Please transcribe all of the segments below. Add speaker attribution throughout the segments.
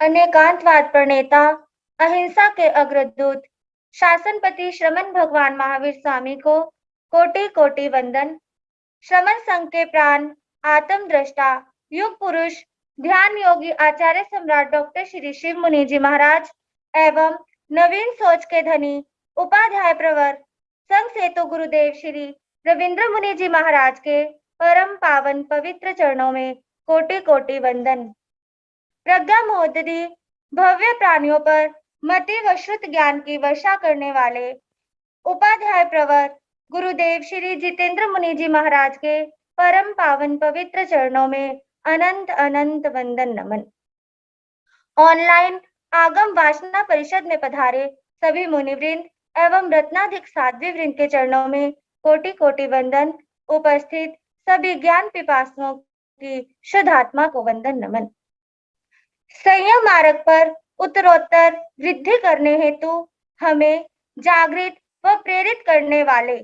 Speaker 1: अनेकांतवाद प्रणेता, अहिंसा के अग्रदूत, शासनपति श्रमण भगवान महावीर स्वामी को कोटि कोटि वंदन। श्रमण संघ के प्राण, आत्म दृष्टा, युग पुरुष, ध्यान योगी आचार्य सम्राट डॉक्टर श्री शिव मुनि जी महाराज एवं नवीन सोच के धनी उपाध्याय प्रवर संघ सेतु गुरुदेव श्री रविंद्र मुनि जी महाराज के परम पावन पवित्र चरणों में कोटि कोटि वंदन। प्रज्ञा महोदधि भव्य प्राणियों पर मति व श्रुत ज्ञान की वर्षा करने वाले उपाध्याय प्रवर गुरुदेव श्री जितेंद्र मुनि जी महाराज के परम पावन पवित्र चरणों में अनंत अनंत वंदन नमन। ऑनलाइन आगम वासना परिषद में पधारे सभी मुनिवृंद एवं रत्नाधिक साध्वी वृंद के चरणों में कोटि कोटि वंदन। उपस्थित सभी ज्ञान पिपासुओं की शुद्ध आत्मा को वंदन नमन। संयम मार्ग पर उत्तरोत्तर वृद्धि करने हेतु हमें जागृत व प्रेरित करने वाले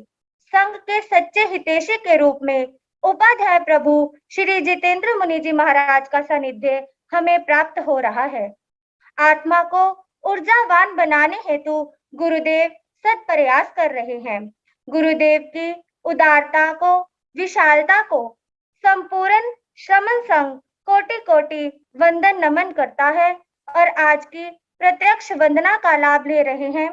Speaker 1: संघ के सच्चे हितैषी के रूप में उपाध्याय प्रभु श्री जितेंद्र मुनि जी महाराज का सानिध्य हमें प्राप्त हो रहा है। आत्मा को ऊर्जावान बनाने हेतु गुरुदेव सत प्रयास कर रहे हैं। गुरुदेव की उदारता को, विशालता को संपूर्ण श्रमण संघ कोटि कोटि वंदन नमन करता है और आज की प्रत्यक्ष वंदना का लाभ ले रहे हैं।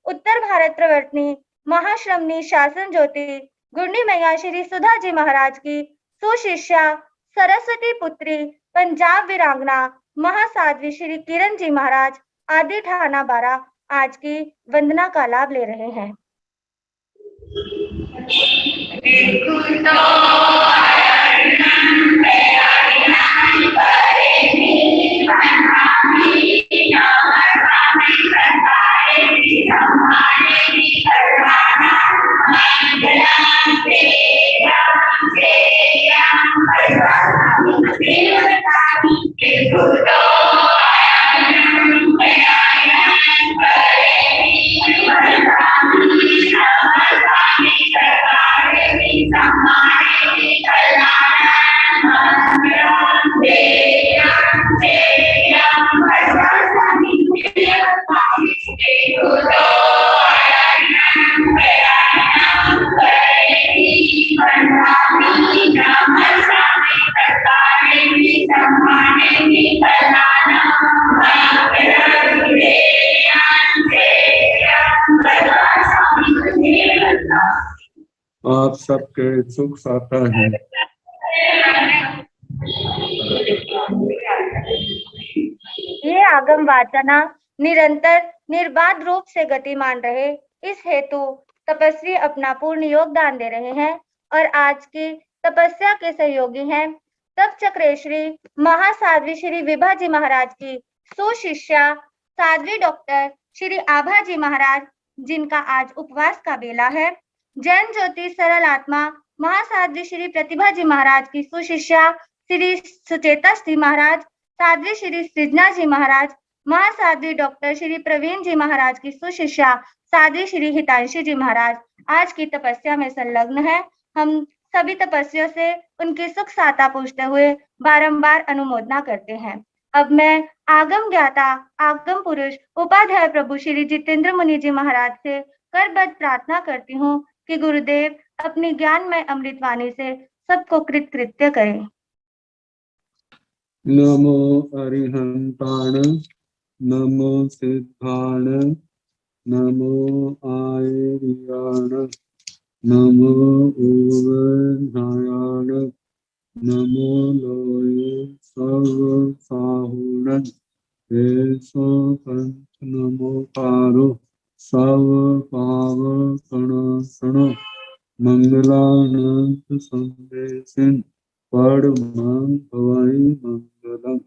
Speaker 1: उत्तर भारत प्रवर्तनी महाश्रमणी शासन ज्योति गुरनी मैया श्री सुधा जी महाराज की सुशिष्या सरस्वती पुत्री पंजाब वीरांगना महासाध्वी श्री किरण जी महाराज आदि ठाना बारा आज की वंदना का लाभ ले रहे हैं।
Speaker 2: आप सबके सुख साता है।
Speaker 1: ये आगम वाचना निरंतर निर्बाध रूप से गतिमान रहे, इस हेतु तपस्वी अपना पूर्ण योगदान दे रहे हैं और आज की तपस्या के सहयोगी हैं तप चक्रेश्वरी महासाध्वी श्री विभा जी महाराज की सुशिष्या साध्वी डॉक्टर श्री आभा जी महाराज, जिनका आज उपवास का बेला है। जैन ज्योति सरल आत्मा महासाध्वी श्री प्रतिभा जी महाराज की सुशिष्या श्री सुचेता श्री महाराज, साध्वी श्री सृजना जी महाराज, महासाध्वी डॉक्टर श्री प्रवीण जी महाराज की सुशिष्या साध्वी श्री हितांशी जी महाराज आज की तपस्या में संलग्न है। हम सभी तपस्वियों से उनकी सुख साता पूछते हुए बारंबार अनुमोदना करते हैं। अब मैं आगम ज्ञाता आगम पुरुष उपाध्याय प्रभु श्री जितेंद्र मुनि जी महाराज से करबद्ध प्रार्थना करती हूँ कि गुरुदेव अपनी ज्ञानमय अमृतवाणी से सबको कृतकृत्य करें।
Speaker 2: नमो अरिहंताण, नमो सिद्धाण, नमो आयर्याण, नमो उवधायाण, नमो लोये सर्व साहुण, तेसो पंच नमो पारो सर्व पाव कण मंगलानंद संदेशिन परमं भवाई मंगलम।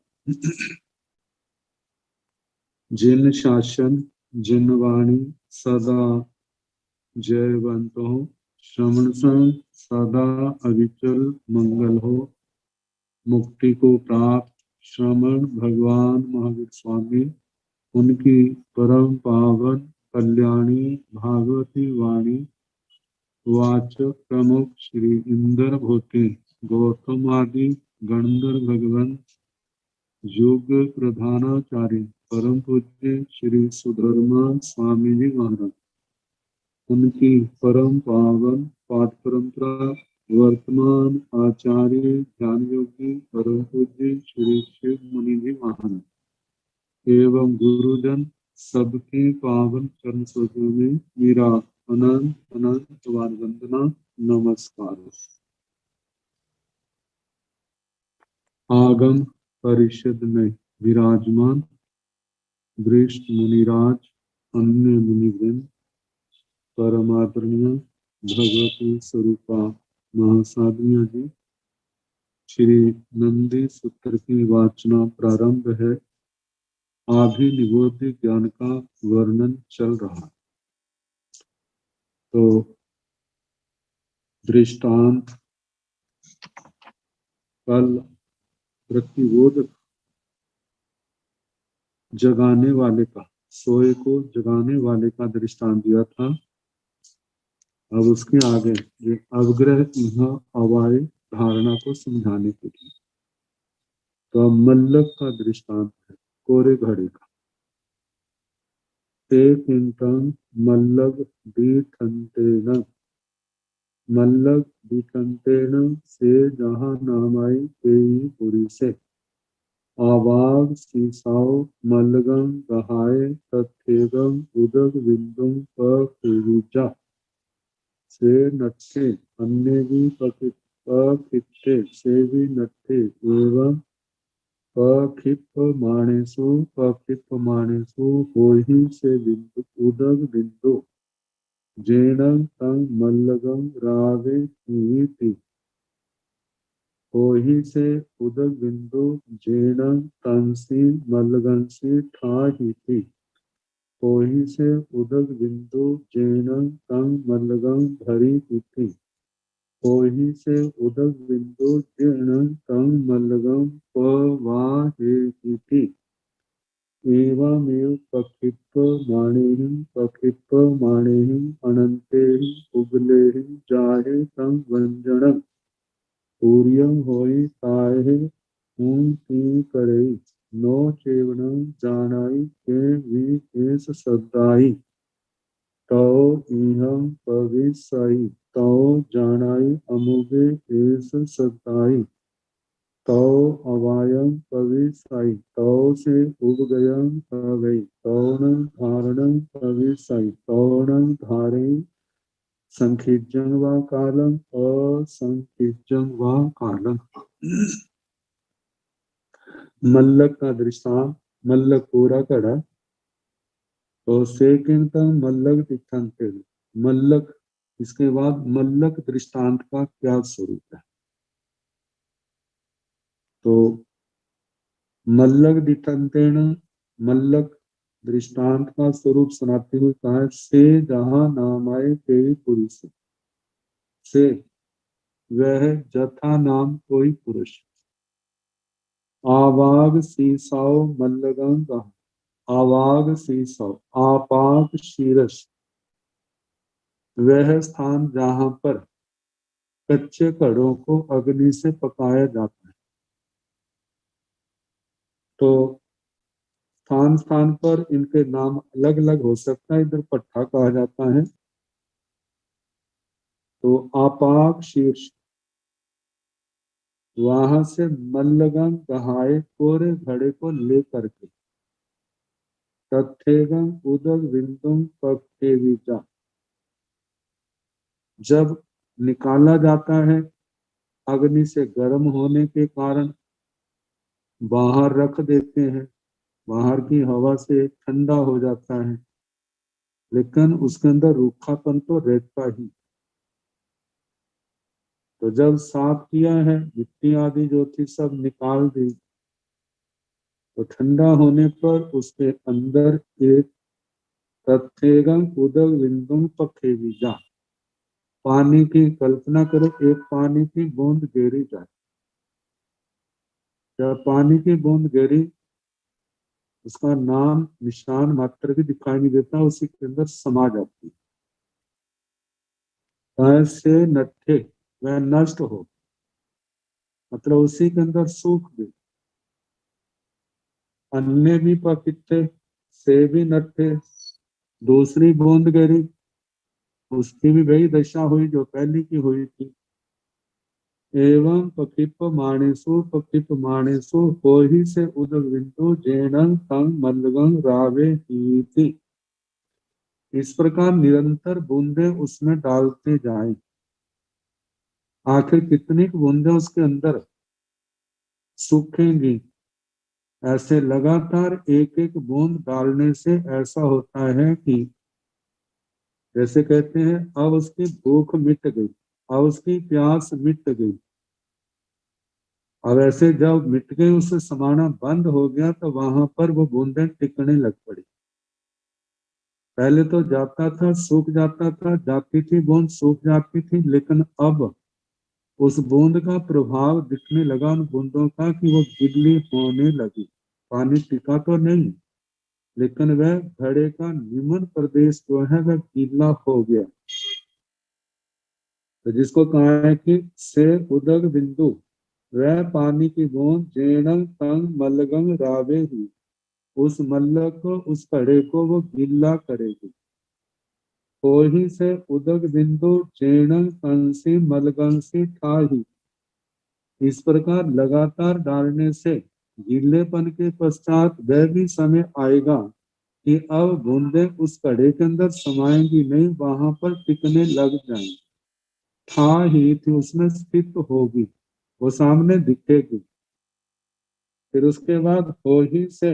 Speaker 2: जिन शासन जिन वाणी सदा जयवंत हो, श्रवण संग सदा अविचल मंगल हो। मुक्ति को प्राप्त श्रमण भगवान महावीर स्वामी, उनकी परम पावन कल्याणी भागवती वाणी वाचक प्रमुख श्री इंद्र भूति गौतम आदि गणधर भगवान योग प्रधानाचार्य परम पूज्य श्री सुधर्मा स्वामी जी महाराज, उनकी परम पावन पाठ परंपरा वर्तमान आचार्य ज्ञान योगी परम पूज्य श्री शिव मुनि जी महाराज एवं गुरुजन सबके पावन चरण सरोज में मेरा अनंत अनंत वंदना नमस्कार। आगम परिषद में विराजमान वरिष्ठ मुनिराज, अन्य मुनिवृंद, परमादरणीय भगवती स्वरूपा महासाधिया जी, श्री नंदी सूत्र की वाचना प्रारंभ है। आभिनिवोध्य ज्ञान का वर्णन चल रहा। तो दृष्टांत कल प्रतिबोधक जगाने वाले का, सोए को जगाने वाले का दृष्टांत दिया था। अब उसके आगे ये अवग्रह यहाँ अवाय धारणा को समझाने के लिए तो मल्लक का दृष्टांत है, कोरे घड़े का। ते किंतम मल्लग दीठंतेन, मल्लग दीठंतेन से जहाँ नामाई तेई पुरी से, आवाग सीसाओ मल्लगम गहाय तथेगम उदक बिंदुम पीजा से नट्ठे अन्य भी पखित्ते से भी नट्ठे एवं पक्षिप्यमाणेषु होहि से बिंदु उदक बिंदु जेनं तं मल्लगम रावे नीति, होहि से उदक बिंदु जेनं तंसी मल्लगंसी ठाहिति, होहि से उदक बिंदु जेनं तं मल्लगं धरिति, होहि से उदक बिंदु जेनं तं मल्लगं पवाहेति, एवमेव पक्षिप्यमाणेहि अनन्तेहि उगलेहि जाहे तं वंजनं पूर्यं होई ताहे ती करई, नो चेवनं जानाई के वी एस सदाई, तो इहं पविसाई, तो जानाई अमुगे एस सदाई, तो अवायं पविसाई, तो से उबगयं अगई, तौनं धारणं पविसाई, तौनं धारई संखिजं वा कालं असंखिजं वा कालं। मल्लक का दृष्टांत, मल्लक पूरा कड़ा तो सेकिंतम मल्लक दिखंते, मल्लक इसके बाद मल्लक दृष्टांत का क्या स्वरूप है। तो मल्लक दिखंतेन, मल्लक दृष्टांत का स्वरूप सुनाते हुए कहा है, से जहां नाम आए तेरी पुरुष से, वह जथा नाम कोई पुरुष, आवाग सीसाओ मल्लगं, आवाग सीसाओ आपाक शीरष, वह स्थान जहां पर कच्चे कड़ों को अग्नि से पकाया जाता है। तो स्थान स्थान पर इनके नाम अलग अलग हो सकता है। इधर पट्टा कहा जाता है। तो आपाक शीर्ष, वहां से मल्लगम कहाए कोरे घड़े को लेकर के, तथेगम उदक बिंदुम पक्षेविचा, जब निकाला जाता है अग्नि से गर्म होने के कारण बाहर रख देते हैं, बाहर की हवा से ठंडा हो जाता है, लेकिन उसके अंदर रूखापन तो रहता ही। तो जब साफ किया है, मिट्टी आदि जो थी सब निकाल दी, तो ठंडा होने पर उसके अंदर एक तथेगम उदक बिंदुम पखेविजा, पानी की कल्पना करो, एक पानी की बूंद गिरी जाए। जब पानी की बूंद गिरी, उसका नाम निशान मात्र भी दिखाई नहीं देता, उसी के अंदर समा जाती है। ऐसे नट्ठे, वह नष्ट हो, मतलब उसी के अंदर सूख गई। अन्य भी पकिते, से भी नट्ठे। दूसरी बूंद गिरी, उसकी भी वही दशा हुई जो पहली की हुई थी। एवं पकिप माणेसु हो ही से उदक बिंदु जेनंग तंग मल्लगंग रावे ही थी। इस प्रकार निरंतर बूंदे उसमें डालते जाएं। आखिर कितनी बूंदे उसके अंदर सूखेंगी। ऐसे लगातार एक एक बूंद डालने से ऐसा होता है कि जैसे कहते हैं अब उसकी भूख मिट गई, अब उसकी प्यास मिट गई। अब ऐसे जब मिट गई, उसे समाना बंद हो गया, तो वहां पर वो बूंदें टिकने लग पड़ी। पहले तो जाता था, सूख जाता था, जाती थी बूंद, सूख जाती थी, लेकिन अब उस बूंद का प्रभाव दिखने लगा उन बूंदों का कि वो गिल्ली होने लगी। पानी टिका तो नहीं, लेकिन वह घड़े का निम्न प्रदेश जो है वह गीला हो गया। तो जिसको कहा है कि से उदक बिंदु, वह पानी की बूंद जेणंग तंग मलगंग रावे ही, उस मल्लक को, उस घड़े को वो गीला करेगी। कोही से उदक बिंदु जेणंग कंसी मलगंसी ठाही। इस प्रकार लगातार डालने से गीलेपन के पश्चात वह भी समय आएगा कि अब बूंदे उस कड़े के अंदर समाएंगी नहीं, वहां पर टिकने लग जाएंगी। था ही थी, उसमें स्थित होगी, वो सामने दिखेगी। फिर उसके बाद हो ही से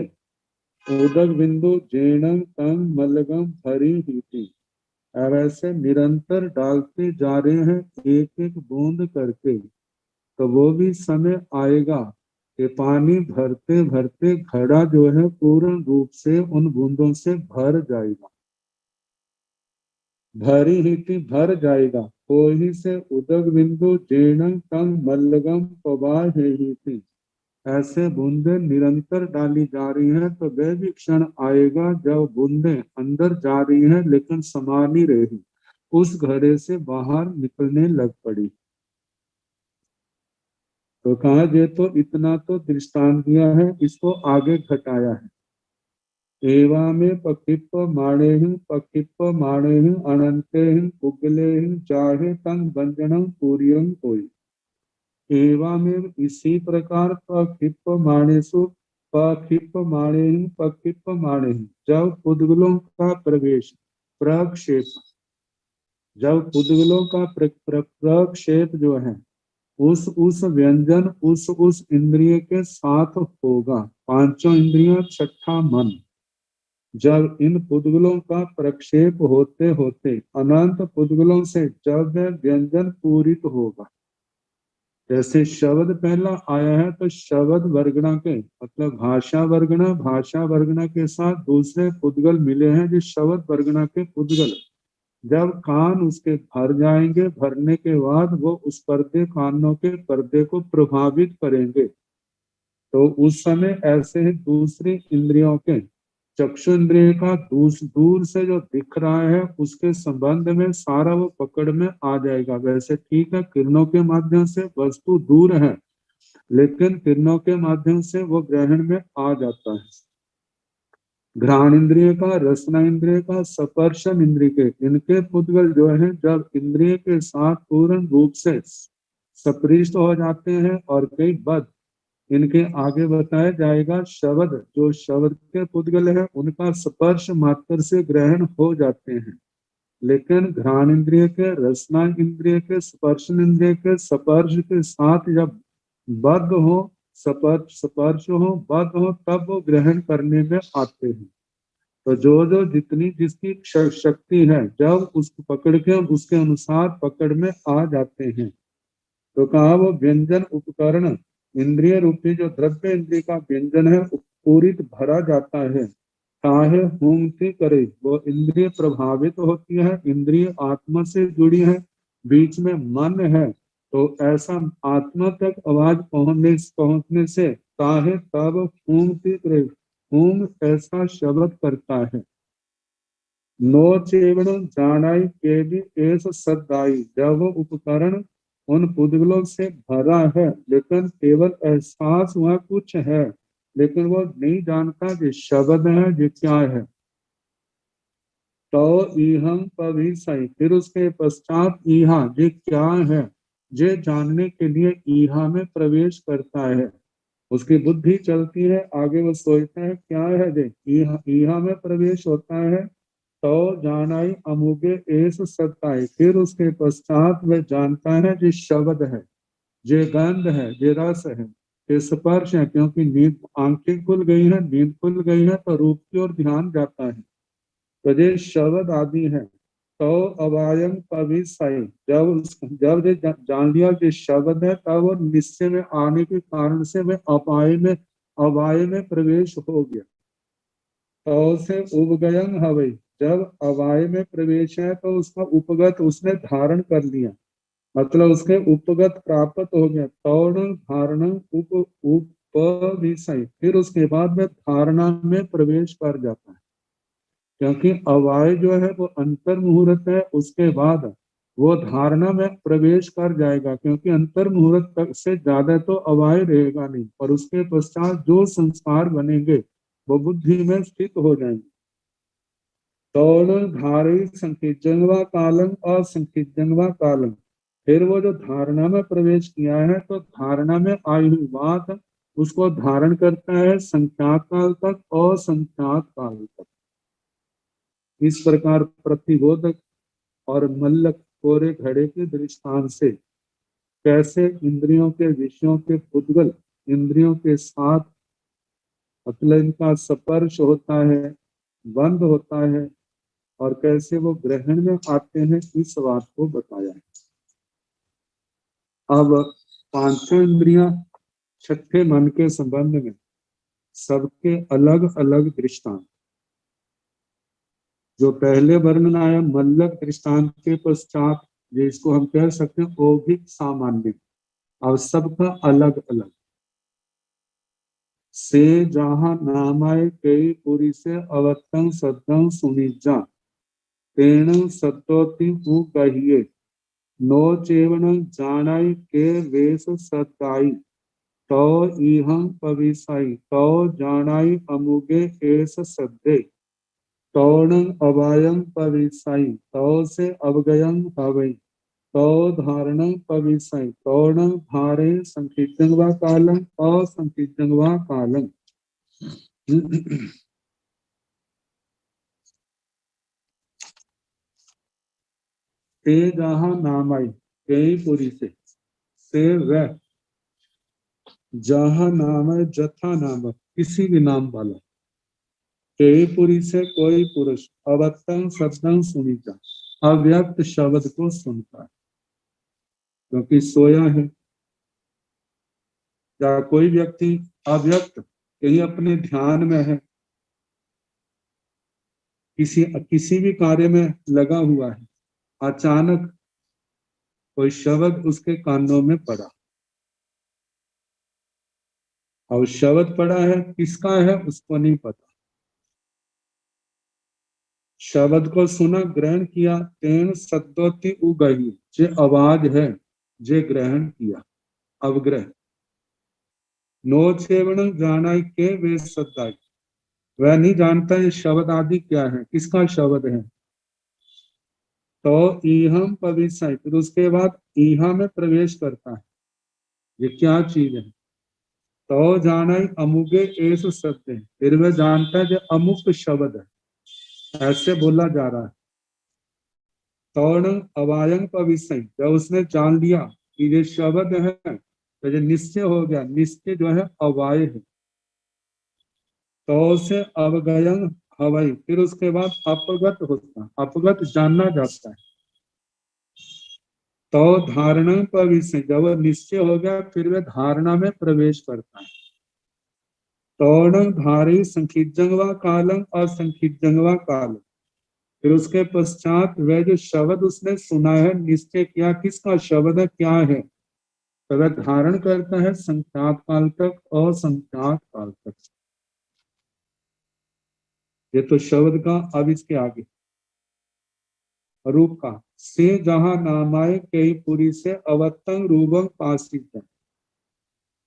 Speaker 2: उदक बिंदु जेणम तंग मलगम भरी ही थी। अब ऐसे निरंतर डालते जा रहे हैं एक एक बूंद करके, तो वो भी समय आएगा कि पानी भरते भरते घड़ा जो है पूर्ण रूप से उन बूंदों से भर जाएगा। भरी ही थी, भर जाएगा। कोही से उदक बिंदु जेणं तंग मल्लगम पवाह ही थी। ऐसे बूंदे निरंतर डाली जा रही है, तो वह भी क्षण आएगा जब बूंदे अंदर जा रही है लेकिन समा नहीं रही, उस घड़े से बाहर निकलने लग पड़ी। तो कहा ये तो इतना तो दृष्टांत दिया है, इसको आगे घटाया है। एवामे पकिप माणे अनंते उगले चाहे तंग व्यंजनम पूरियम कोई। एवामेव इसी प्रकार पकिप माणे, जब पुद्गलों का प्रवेश, प्रक्षेप, जब पुद्गलों का प्रक्षेप जो है उस व्यंजन उस इंद्रिय के साथ होगा। पांचों इंद्रियां, छठा मन, जब इन पुद्गलों का प्रक्षेप होते होते अनंत पुद्गलों से जब वह व्यंजन पूरित होगा। जैसे शब्द पहला आया है तो शब्द वर्गणा के मतलब भाषा वर्गणा के साथ दूसरे पुद्गल मिले हैं जो शब्द वर्गणा के पुद्गल। जब कान उसके भर जाएंगे, भरने के बाद वो उस पर्दे, कानों के पर्दे को प्रभावित करेंगे, तो उस समय ऐसे ही दूसरी इंद्रियों के, चक्षु इंद्रिय का दूर से जो दिख रहा है उसके संबंध में सारा वो पकड़ में आ जाएगा। वैसे ठीक है, किरणों के माध्यम से वस्तु दूर है, लेकिन किरणों के माध्यम से वो ग्रहण में आ जाता है। घ्राण इंद्रिय का, रसना इंद्रिय का, स्पर्शन इंद्रिय के, इनके पुद्गल जो है जब इंद्रिय के साथ पूर्ण रूप से सपृष्ट हो जाते हैं और कई बद, इनके आगे बताया जाएगा शब्द, जो शब्द के पुद्गल है उनका स्पर्श मात्र से ग्रहण हो जाते हैं, लेकिन घ्राण इंद्रिय के, रसना इंद्रिय के, स्पर्शन इंद्रिय के स्पर्श के साथ जब बद्ध हो, स्पर्श हो, बद्ध हो, तब वो ग्रहण करने में आते हैं। तो जो जितनी जिसकी शक्ति है जब उसको पकड़ के उसके अनुसार पकड़ में आ जाते हैं। तो कहा वो व्यंजन उपकरण, इंद्रिय रूपी जो द्रव्य इंद्रिय का व्यंजन है पूरित भरा जाता है। चाहे हुमती करे, वो इंद्रिय प्रभावित होती है, इंद्रिय आत्मा से जुड़ी है, बीच में मन है, तो ऐसा आत्मा तक आवाज पहुंचने से चाहे तब हुमती करे, हुम ऐसा शब्द करता है। नो चेवण जानाई के भी एस सदाई, जब वो उपकरण उन पुद्गलों से भरा है लेकिन केवल एहसास हुआ कुछ है, लेकिन वो नहीं जानता कि शब्द है ये क्या है। तो इहं पविसई, फिर उसके पश्चात इहा ये क्या है, ये जानने के लिए इहा में प्रवेश करता है। उसकी बुद्धि चलती है आगे, वो सोचता है क्या है ये, इहा में प्रवेश होता है। तो जानाई अमुगे एस सत्ताई, फिर उसके पश्चात वह जानता है ये शब्द है, ये गंध है, ये रस है, ये स्पर्श है। क्योंकि नींद, आंखें खुल गई है, नींद खुल गई है, तो रूप की ओर ध्यान जाता है। तो ये शब्द आदि है। तो अवायम पविसाई, जब ये जान लिया कि शब्द है, तब वो निश्चय में आने के कारण से वह अपाय में प्रवेश हो गया। तो से उपगयन हवई, जब अवाय में प्रवेश है तो उसका उपगत उसने धारण कर लिया, मतलब उसके उपगत प्राप्त हो गया। तौण धारण उपविषय, फिर उसके बाद में धारणा में प्रवेश कर जाता है। क्योंकि अवाय जो है वो अंतर मुहूर्त है, उसके बाद वो धारणा में प्रवेश कर जाएगा। क्योंकि अंतर मुहूर्त तक से ज्यादा तो अवाय रहेगा नहीं, और उसके पश्चात जो संस्कार बनेंगे वो बुद्धि में स्थित हो जाएंगे। तौण धारी संकीर्जनवा कालम और संकीर्जनवा कालम, फिर वो जो धारणा में प्रवेश किया है, तो धारणा में आई हुई बात उसको धारण करता है संख्यात काल तक और संख्यात काल तक। इस प्रकार प्रतिबोधक और मल्लक कोरे घड़े के दृष्टांत से कैसे इंद्रियों के विषयों के पुद्गल इंद्रियों के साथ मतलब इनका स्पर्श होता है, बंद होता है, और कैसे वो ग्रहण में आते हैं, इस बात को बताया है। अब पांचों इंद्रियां छठे मन के संबंध में सबके अलग अलग दृष्टांत, जो पहले वर्णन आया मल्लक दृष्टांत के पश्चात, जिसको हम कह सकते हैं औभिक सामान्य, अब सबका अलग अलग। से जहां नामाय कई पुरी से अवतंग सद्दं सुनिजा, तेण सत्तोति उ कहिए, नो चेवन जानाई के वेश सताई, तो इहं पविसाई, तो जानाई अमुगे एस सद्दे, तौण अवायम पविसाई, तो से अवगयम हवई, तो धारणं पविसाई, तौण धारे संकीर्तनवा कालम असंकीर्तनवा कालम। ते जहां नामाई कई पुरी से वह, जहां नाम है जथा नामक, किसी भी नाम वाला, कई पुरी से कोई पुरुष, अवतंग शब्दं सुनीता, अव्यक्त शब्द को सुनता है, क्योंकि सोया है। या कोई व्यक्ति अव्यक्त कहीं अपने ध्यान में है, किसी भी कार्य में लगा हुआ है, अचानक कोई शब्द उसके कानों में पड़ा, और शब्द पड़ा है किसका है उसको नहीं पता, शब्द को सुना, ग्रहण किया, तेन सद्दोति उगही, जे आवाज है, जे ग्रहण किया, अवग्रह। नो छेवण जानाई के वे सद्दाई, वह नहीं जानता ये शब्द आदि क्या है, किसका शब्द है। तो ईहम पविसाई, फिर उसके बाद ईहा में प्रवेश करता है, ये क्या चीज है। तो जानाई अमुगे एस सत्य, फिर वह जानता है जो अमुक शब्द है, ऐसे बोला जा रहा है। तौण अवायन पविसाई, जब उसने जान लिया कि ये शब्द है, तो ये निश्चय हो गया, निश्चय जो है अवाय है। तो से अवगयन हवाई, फिर उसके बाद अपगत होता, अपगत जानना जाता है। तो धारणा पर विषय, जब निश्चय हो गया, फिर वह धारणा में प्रवेश करता है। तौण धारी संखिजंगवा कालम और संखिजंगवा कालम, फिर उसके पश्चात वह जो शब्द उसने सुना है, निश्चय किया किसका शब्द है, क्या है, तो वह धारण करता है संख्यात काल तक और संख्यात काल तक। ये तो शब्द का, अब इसके आगे रूप का। से जहां नामाय कई पुरी से अवतंग रूपं पासित,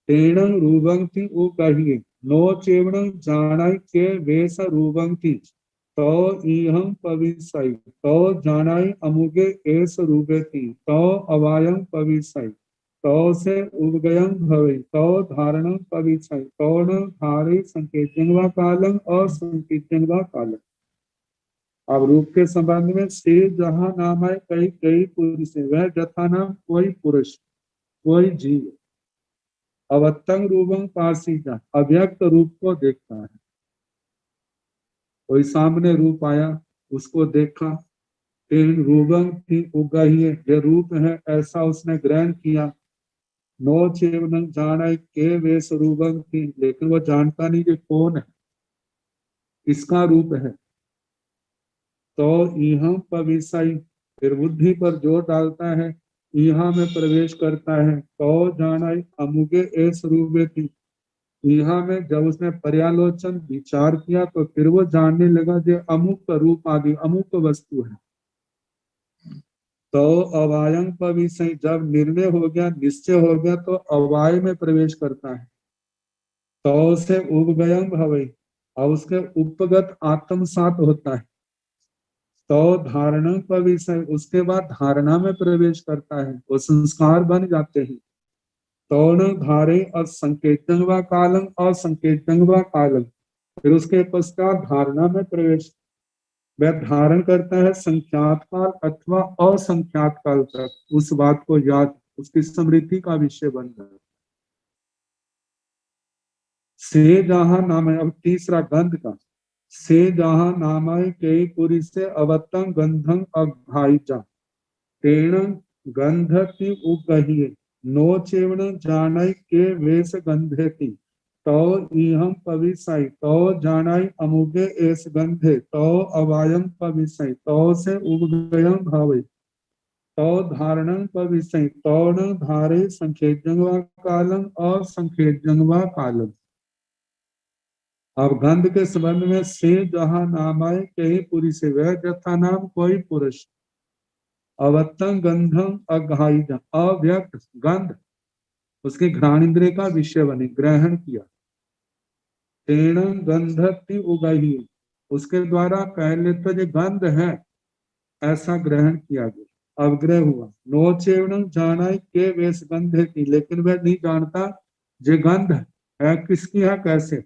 Speaker 2: तेणं रूपं थी वो कहिए, नो चेवण जानाई के वेश रूपं थी तो इहं पविसाई तो जानाई अमुगे एस रूपे थी तो अवायं पविसाई तो से उगयं भवे तो धारणं पविसाई तो न धारे संकेतंगवा कालम और संकेतंगवा कालम। अब रूप के संबंध में से जहां नाम है कई कई पुरुष है, वह जथा नाम कोई पुरुष कोई जीव अवतंग रूपं पासीजा अव्यक्त रूप को देखता है। कोई सामने रूप आया उसको देखा, तेन रूपं थी उगाही यह रूप है ऐसा उसने ग्रहण किया। नो चेवनं जाना के वेश रूपं थी, लेकिन वो जानता नहीं कि कौन है इसका रूप है। तो इहं पविसाई फिर बुद्धि पर जोर डालता है, इहा में प्रवेश करता है। तो जाना अमुगे एस रूपे थी, इहा में जब उसने पर्यालोचन विचार किया तो फिर वो जानने लगा जो अमुक रूप आदि अमुक वस्तु है। तो अवायं पविसई जब निर्णय हो गया निश्चय हो गया तो अवाय में प्रवेश करता है। तो से उपगयं भवे और उसके उपगत आत्मसात होता है। तो धारणा पविसई उसके बाद धारणा में प्रवेश करता है, वो संस्कार बन जाते हैं। तो धारे और संकेतन व कालम और संकेतन व कालम फिर उसके पश्चात धारणा में प्रवेश वह धारण करता है संख्यात काल अथवा असंख्यात काल तक उस बात को याद उसकी स्मृति का विषय बन जाए। से जहां नाम है, अब तीसरा गंध का से जहां नाम है के पुरी से अवतंग गंधं अघाईचा तेण गंधति उगहिए नो चेवण जानय के वेश गंधेति तो इहं पविसाई तो जानाई अमुगे एस गंधे तो अवायं पविसाई तो से उगयं भावे तो धारणं पविसाई तो न धारे संखेजंगवा कालम और संखेजंगवा कालम। अब गंध के संबंध में से जहां नाम आए कहीं पुरी से वह जथा नाम कोई पुरुष अवतंग गंधम अघाई अव्यक्त गंध उसके घ्राण इंद्रिय का विषय बने ग्रहण किया। तेण गंधति उगही उसके द्वारा पहले तो जो गंध है ऐसा ग्रहण किया गया अवग्रह हुआ। नो चेवण जाना के वेश गंध की, लेकिन वह नहीं जानता जो गंध है किसकी है कैसे।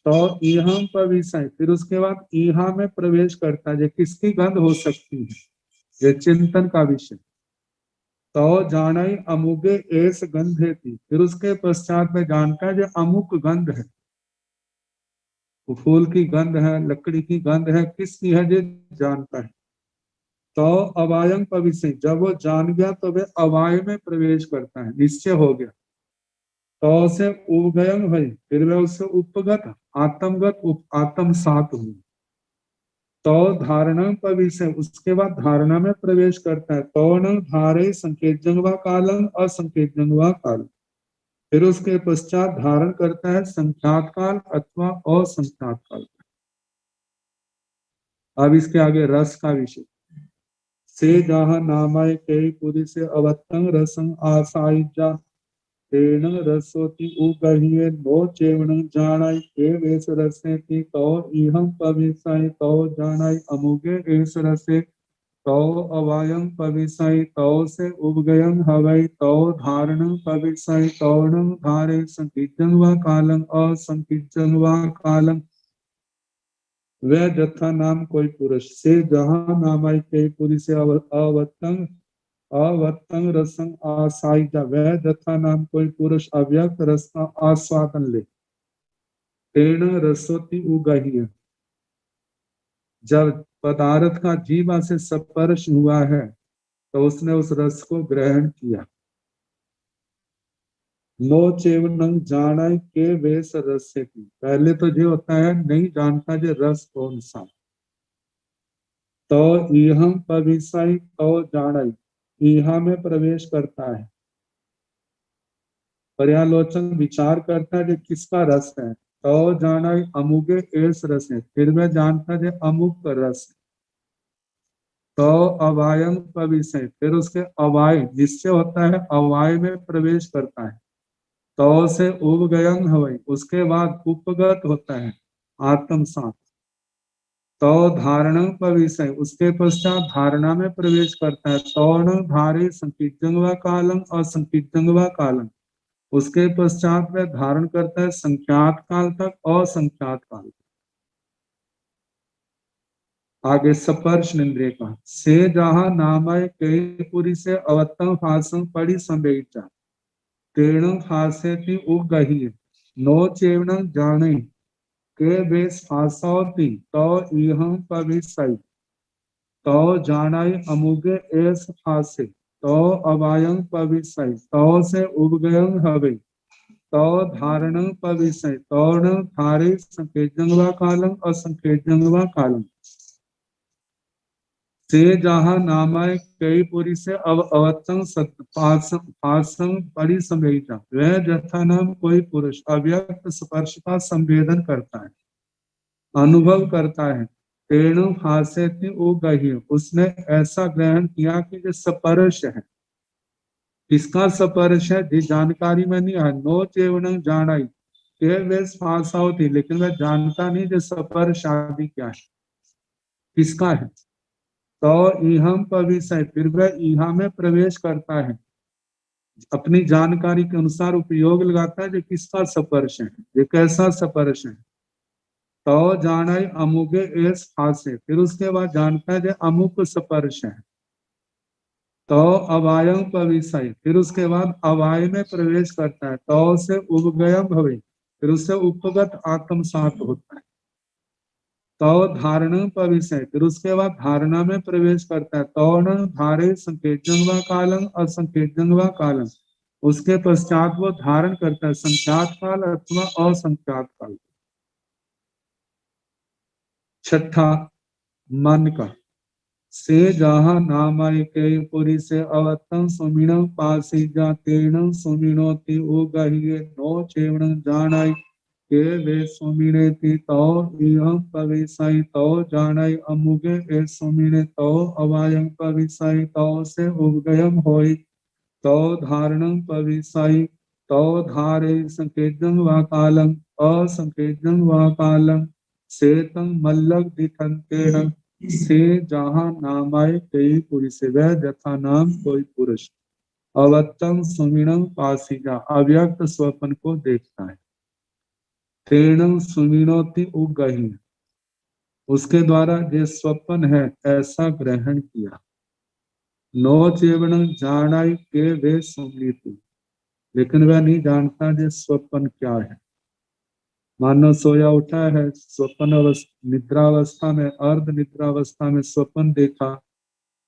Speaker 2: तो ईहा पर विषय फिर उसके बाद ईहा में प्रवेश करता है, किसकी गंध हो सकती है ये चिंतन का विषय। तो जाना अमुगे एस गंधे थी फिर उसके पश्चात में जानता है जो अमुक गंध है, फूल की गंध है लकड़ी की गंध है किसकी है जो जानता है। तो अवायं पविसे जब वो जान गया तो वे अवाय में प्रवेश करता है निश्चय हो गया। तो से उगयं हुई फिर वे उससे उपगत आत्मगत आत्म सात हुई। तो धारणा पर विषय उसके बाद धारणा में प्रवेश करता है। तो न धारे संकेत जंगवा कालम और संकेत जंगवा काल फिर उसके पश्चात धारण करता है संख्यात काल अथवा असंख्यात काल। अब इसके आगे रस का विषय से जहां नामाय कई पुरी से अवतंग रसंग आसाई जा तेन रसोति उगहिए नो चेवण जानाई के वेश रसे की तो इहं पविसाई तो जानाई अमुगे एस रसे तो अवायं पविसाई तो से उगयं हवई तो धारणं पविसाई तो धारे संकीर्तन व कालम असंकीर्तन व कालम। वह जथा नाम कोई पुरुष से जहां नामाई के पुरी से अवतंग अवतंग रसंग आसाइजा वह जथा नाम कोई पुरुष अव्यक्त रस का आस्वादन ले। तेण रसोति उगही जब पदार्थ का जीवा से स्पर्श हुआ है तो उसने उस रस को ग्रहण किया। नो चेवनंग जाना के वेश रस से की पहले तो ये होता है नहीं जानता जो रस कौन सा। तो इहं पविसाई तो जाना इहा में प्रवेश करता है पर्यालोचन विचार करता है कि किसका रस है। तो जाना अमुगे एस रस है फिर मैं जानता है अमुक का रस है। तो अवायं पविषय फिर उसके अवाय निश्चय होता है अवाय में प्रवेश करता है। तो से उपगयन हवई, उसके बाद उपगत होता है आत्म साथ। तो धारणा पर विषय, उसके पश्चात धारणा में प्रवेश करता है। तौण धारे संकीर्तन कालम और संकीर्तन कालम, उसके पश्चात वह धारण करता है संख्यात काल तक और संख्यात काल तक। आगे स्पर्श इंद्रिय का से जहां नामय कई पुरी से अवतम फासम पड़ी संवेचा तेणु फासेति उगही नो चेवण जाने के बेस फासौती तो इहं पविसई तो जानाई अमुगे एस फासे तो अवायं पविसई तो से उबगयं हवे तो धारण पविसई तौण थारे संकेतंगवा कालम असंकेतंगवा कालम से जहां नामाय कई पुरी से अवतम फासं पड़ी संवेदिता, वह जथा नाम कोई पुरुष अव्यक्त स्पर्श का संवेदन करता है, अनुभव करता है। तेणु फासेति उगही, उसने ऐसा ग्रहण किया कि जो स्पर्श है। किसका स्पर्श है? जिस जानकारी में नहीं है। नो चेवण जानाई के वे फासा होती, लेकिन वह जानता नहीं जो स्पर्श आदि क्या है, किसका है। तो इहम पविषय, फिर वह इहा में प्रवेश करता है, अपनी जानकारी के अनुसार उपयोग लगाता है जो किसका स्पर्श है, ये कैसा स्पर्श है। तो जाना अमुगे एस फासे, फिर उसके बाद जानता है जो अमुक स्पर्श है। तो अवायम पविषय, फिर उसके बाद अवाय में प्रवेश करता है। तो से उपगयम भवे, फिर उससे उपगत आत्म सात होता है। तो धारण पविषय, फिर उसके बाद धारणा में प्रवेश करता है। तौण धारे संकेतन कालम असंकेतन कालम, उसके पश्चात वो धारण करता है संख्यात काल अथवा असंख्यात काल। छठा मन का से जहाँ नामाय के पुरी से अवतम सुमिण पासी जा तेण सुमिणोति उगहिए नो चेवण जानाई के वे सुमिणे थी तो इहं पविसाई तो जानाई अमुगे ए सुमिणे तो अवायं पविसाई तो से उगयम होई तो धारणं पविसाई तो धारे संकेतं वा कालम असंकेतं वा कालम सेतं मल्लग दिठंतेण से जहाँ नामाय कई पुरी से, वह जथा नाम कोई पुरुष अवतम सुमिणं पासीजा अव्यक्त स्वप्न को देखता है। तेणं सुमिणोति उगही, उसके द्वारा जो स्वप्न है ऐसा ग्रहण किया। नो चेवण जानाई के वे सुमृति, लेकिन वह नहीं जानता जो स्वप्न क्या है। मानो सोया उठा है, स्वप्न निद्रावस्था में, अर्ध निद्रावस्था में स्वप्न देखा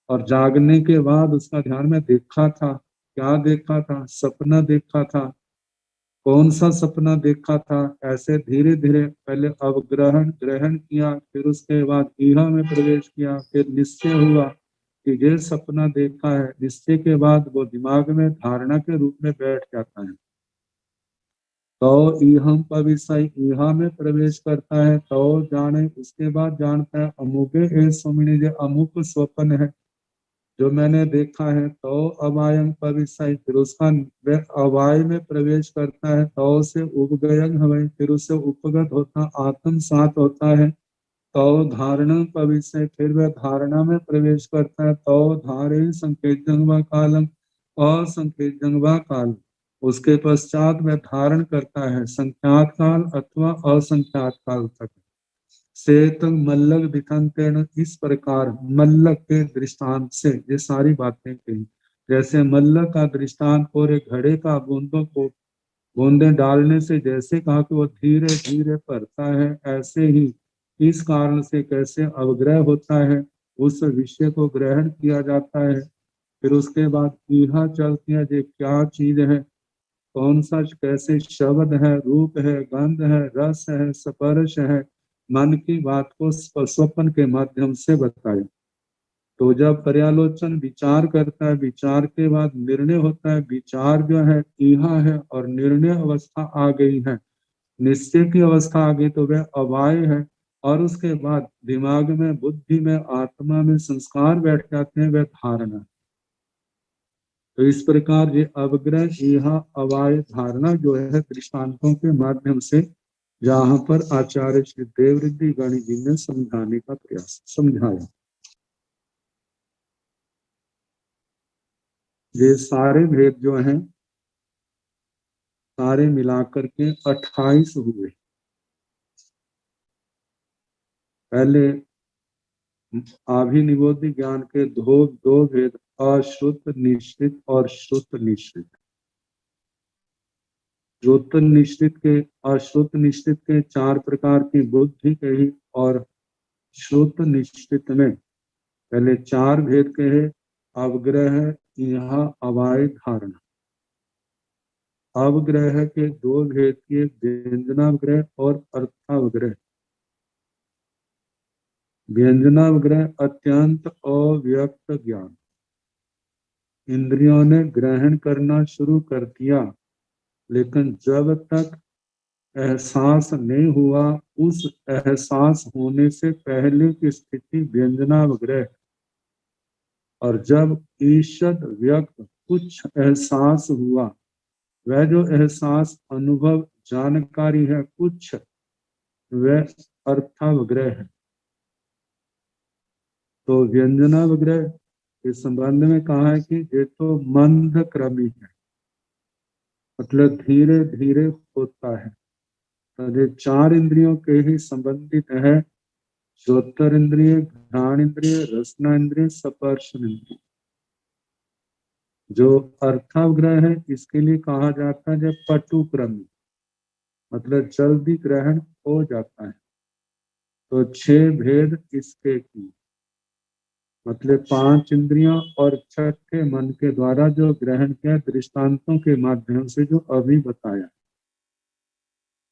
Speaker 2: और जागने के बाद उसका ध्यान में देखा था। क्या देखा था? सपना देखा था। कौन सा सपना देखा था? ऐसे धीरे धीरे पहले अवग्रहण ग्रहण किया, फिर उसके बाद ईहा में प्रवेश किया, फिर निश्चय हुआ कि ये सपना देखा है। निश्चय के बाद वो दिमाग में धारणा के रूप में बैठ जाता है। तो इहम पविषय, इहा में प्रवेश करता है। तो जाने, उसके बाद जानता है अमुके ए सुमिनी, जो अमुक स्वप्न है जो मैंने देखा है। तो अवायं पविषय, फिर उसका अवाय में प्रवेश करता है। तो से उपगयन हवै, फिर उससे उपगत होता आत्म सात होता है। तो धारण पविषय, फिर वह धारणा में प्रवेश करता है। तो धारे संकेतन व कालम असंकेतन व काल, उसके पश्चात वह धारण करता है संख्यात काल अथवा असंख्यात काल तक। से मल्लक दिखंतेन, इस प्रकार मल्लक के दृष्टांत से ये सारी बातें कही। जैसे मल्लक का दृष्टांत पूरे घड़े का बूंदों को बूंदे डालने से जैसे कहा कि वो धीरे धीरे भरता है, ऐसे ही इस कारण से कैसे अवग्रह होता है, उस विषय को ग्रहण किया जाता है। फिर उसके बाद इहा चलती है ये क्या चीज है, कौन सा कैसे शब्द है, रूप है, गंध है, रस है, स्पर्श है, मन की बात को स्वप्न के माध्यम से बताया। तो जब पर्यालोचन विचार करता है, विचार के बाद निर्णय होता है। विचार जो है इहा है और निर्णय अवस्था आ गई है, निश्चय की अवस्था आ गई तो वह अवाय है। और उसके बाद दिमाग में, बुद्धि में, आत्मा में संस्कार बैठ जाते हैं, वह धारणा। तो इस प्रकार ये अवग्रह यह अवाय धारणा जो है दृष्टांतों के माध्यम से जहाँ पर आचार्य श्री देवऋद्धि गणि जी ने समझाने का प्रयास समझाया। ये सारे भेद जो हैं सारे मिलाकर के 28 हुए। पहले अभिनिबोधि ज्ञान के दो भेद, अश्रुत निश्रित और श्रुत निश्रित। श्रुत निश्रित के अश्रुत निश्रित के 4 प्रकार की बुद्धि कही और श्रुत निश्चित में पहले 4 भेद कहे, अवग्रह, यहाँ अवाय धारणा। अवग्रह के 2 भेद किए, व्यंजनावग्रह और अर्थावग्रह। व्यंजनावग्रह अत्यंत अव्यक्त ज्ञान, इंद्रियों ने ग्रहण करना शुरू कर दिया लेकिन जब तक एहसास नहीं हुआ, उस एहसास होने से पहले की स्थिति व्यंजनावग्रह। और जब ईषद व्यक्त कुछ एहसास हुआ, वह जो एहसास अनुभव जानकारी है कुछ, वह अर्थावग्रह है। तो व्यंजनावग्रह के संबंध में कहा है कि ये तो मंद क्रमी है, मतलब धीरे धीरे होता है। तो ये 4 इंद्रियों के ही संबंधित है, श्रोत्र इंद्रिय, घ्राण इंद्रिय, रसना इंद्रिय, स्पर्शन इंद्रिय। जो अर्थावग्रह है इसके लिए कहा जाता है जब पटुक्रमी, मतलब जल्दी ग्रहण हो जाता है। तो 6 भेद इसके की, मतलब 5 इंद्रियां और छठे मन के द्वारा जो ग्रहण किया दृष्टांतों के माध्यम से जो अभी बताया।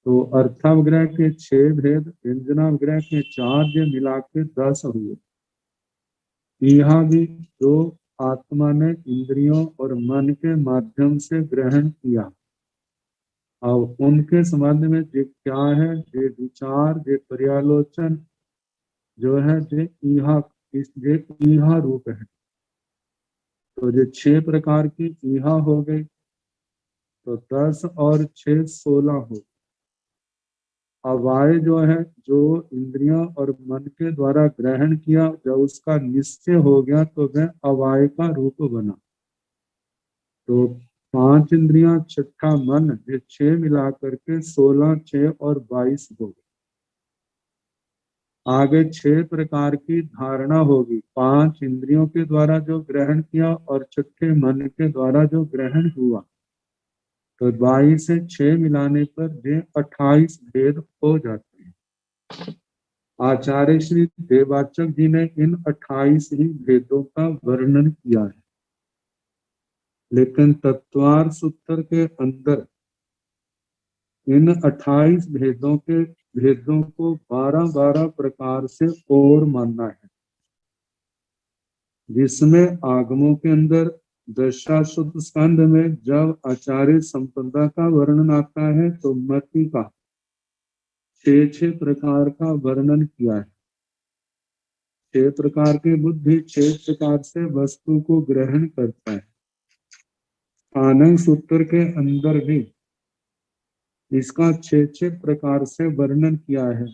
Speaker 2: तो अर्थावग्रह के 6 भेद, व्यंजनावग्रह के 4, जो मिला के 10 हुए। यहाँ भी जो आत्मा ने इंद्रियों और मन के माध्यम से ग्रहण किया, और उनके संबंध में जो क्या है, जो विचार, जो पर्यालोचन जो है, जो ईहा रूप है। तो जो 6 प्रकार की ईहा हो गई, तो 10 और 6 16 हो। अवाय जो है, जो इंद्रियों और मन के द्वारा ग्रहण किया, जब उसका निश्चय हो गया तो वह अवाय का रूप बना। तो 5 इंद्रियां, छठा मन, ये 6 मिला करके 16, 6 और 22 हो गए। आगे 6 प्रकार की धारणा होगी, 5 इंद्रियों के द्वारा जो ग्रहण किया और छठे मन के द्वारा जो ग्रहण हुआ। तो 22 से 6 मिलाने पर ये 28 भेद हो जाते हैं। आचार्य श्री देवाचक जी ने इन 28 ही भेदों का वर्णन किया है, लेकिन तत्वार्थ सूत्र के अंदर इन 28 भेदों को 12-12 प्रकार से और मानना है, जिसमें आगमों के अंदर दशाश्वत स्कंध में जब आचार्य संपदा का वर्णन आता है तो मति का 6 प्रकार का वर्णन किया है। 6 प्रकार की बुद्धि 6 प्रकार से वस्तु को ग्रहण करता है। आनंद सूत्र के अंदर भी इसका 6 प्रकार से वर्णन किया है,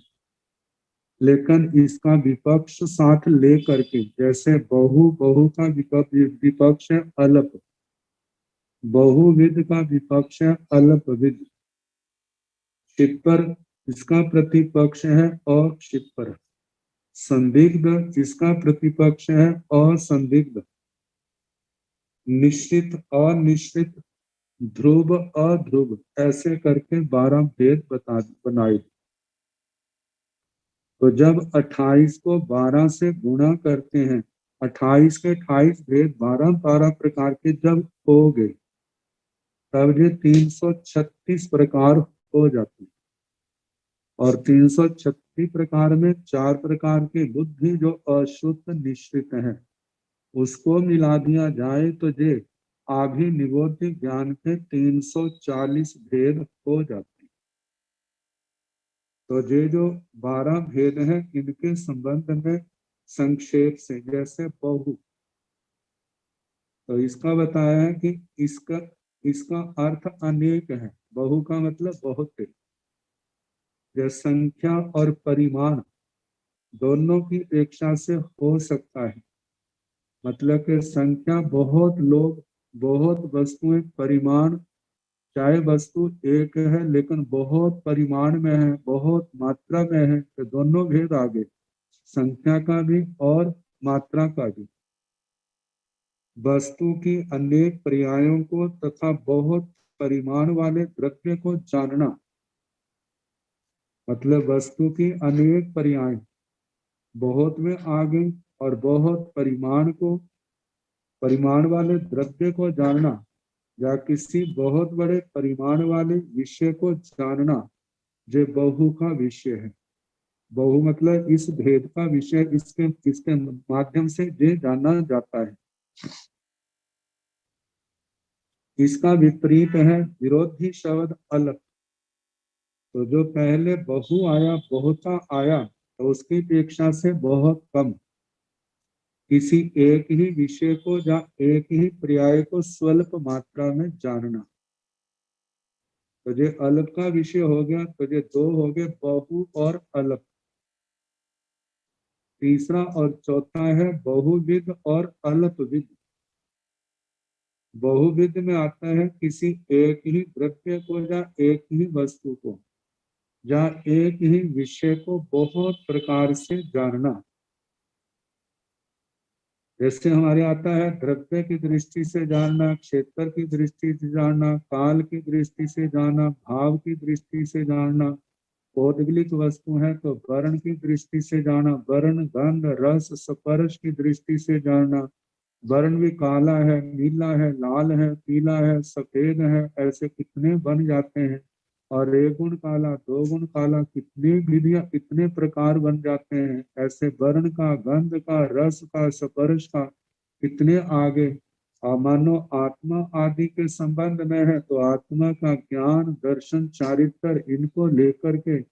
Speaker 2: लेकिन इसका विपक्ष साथ ले करके, जैसे बहु का विपक्ष है अल्प, बहुविध का विपक्ष है अल्पविद, क्षिपर इसका प्रतिपक्ष है अक्षिपर, संदिग्ध इसका प्रतिपक्ष है असंदिग्ध, निश्चित अनिश्चित, ध्रुव अध्रुव, ऐसे करके 12 भेद बनाए। तो जब 28 को 12 से गुणा करते हैं, 28 के 28 भेद 12-12 प्रकार के जब हो गए, तब ये 336 प्रकार हो जाते हैं। और 336 प्रकार में 4 प्रकार की बुद्धि जो अशुद्ध निश्चित है, उसको मिला दिया जाए तो ये अभिनिबोधि ज्ञान के 340 भेद हो जाते हैं। तो ये जो 12 भेद हैं, इनके संबंध में संक्षेप से, जैसे बहु, तो इसका बताया है कि इसका इसका अर्थ अनेक है। बहु का मतलब बहुत है। जो संख्या और परिमाण दोनों की अपेक्षा से हो सकता है। मतलब कि संख्या बहुत लोग, बहुत वस्तुएं, परिमाण चाहे वस्तु एक है लेकिन बहुत परिमाण में है, बहुत मात्रा में है, तो दोनों भेद आ गए, संख्या का भी और मात्रा का भी। वस्तु की अनेक पर्यायों को तथा बहुत परिमाण वाले द्रव्य को जानना, मतलब वस्तु की अनेक पर्याय बहुत में आ गई और बहुत परिमाण वाले द्रव्य को जानना या किसी बहुत बड़े परिमाण वाले विषय को जानना, जो बहु का विषय है। बहु मतलब इस भेद का विषय, इसके इसके माध्यम से ये जाना जाता है। इसका विपरीत है विरोधी शब्द अलग। तो जो पहले बहु आया, बहुता आया, तो उसकी अपेक्षा से बहुत कम। किसी एक ही विषय को या एक ही पर्याय को स्वल्प मात्रा में जानना, तो ये अल्प का विषय हो गया। तो ये दो हो गए, बहु और अल्प। तीसरा और चौथा है बहुविध और अल्पविध। बहुविध में आता है किसी एक ही द्रव्य को या एक ही वस्तु को या एक ही विषय को बहुत प्रकार से जानना। जैसे हमारे आता है द्रव्य की दृष्टि से जानना, क्षेत्र की दृष्टि से जानना, काल की दृष्टि से जानना, भाव की दृष्टि से जानना। पौद्गलिक वस्तु है तो वर्ण की दृष्टि से जाना, वर्ण, गंध, रस, स्पर्श की दृष्टि से जानना। वर्ण भी काला है, नीला है, लाल है, पीला है, सफेद है, ऐसे कितने बन जाते हैं। और एक गुण काला, दो गुण काला, कितने विधियां, कितने प्रकार बन जाते हैं। ऐसे वर्ण का, गंध का, रस का, स्पर्श का कितने आगे। और मानो आत्मा आदि के संबंध में है तो आत्मा का ज्ञान, दर्शन, चारित्र, इनको लेकर के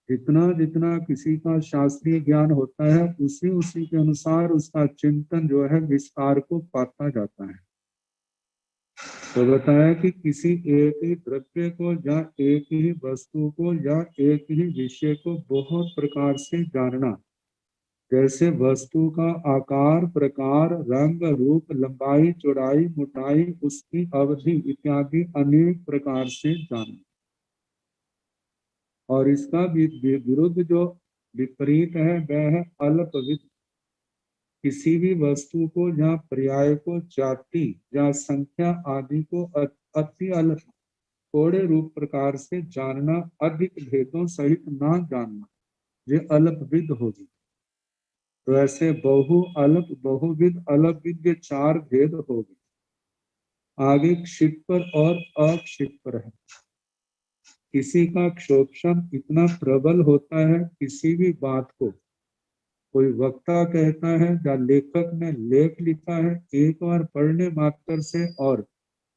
Speaker 2: जितना जितना किसी का शास्त्रीय ज्ञान होता है, उसी उसी के अनुसार उसका चिंतन जो है विस्तार को पाता जाता है। तो बताया कि किसी एक ही द्रव्य को या एक ही वस्तु को या एक ही विषय को बहुत प्रकार से जानना। जैसे वस्तु का आकार, प्रकार, रंग, रूप, लंबाई, चौड़ाई, मोटाई, उसकी अवधि इत्यादि अनेक प्रकार से जानना। और इसका विरुद्ध जो विपरीत है वह है अल्पविद। किसी भी वस्तु को या पर्याय को जाति या संख्या आदि को अति अल्प, थोड़े रूप प्रकार से जानना, अधिक भेदों सहित ना जानना, ये अल्पविद होगी। तो ऐसे बहु, अल्प, बहुविद, अल्पविद, ये चार भेद हो गए। आगे क्षिपर और अक्षिपर है। किसी का क्षोभशम इतना प्रबल होता है, किसी भी बात को कोई वक्ता कहता है या लेखक ने लेख लिखा है, एक बार पढ़ने मात्र से और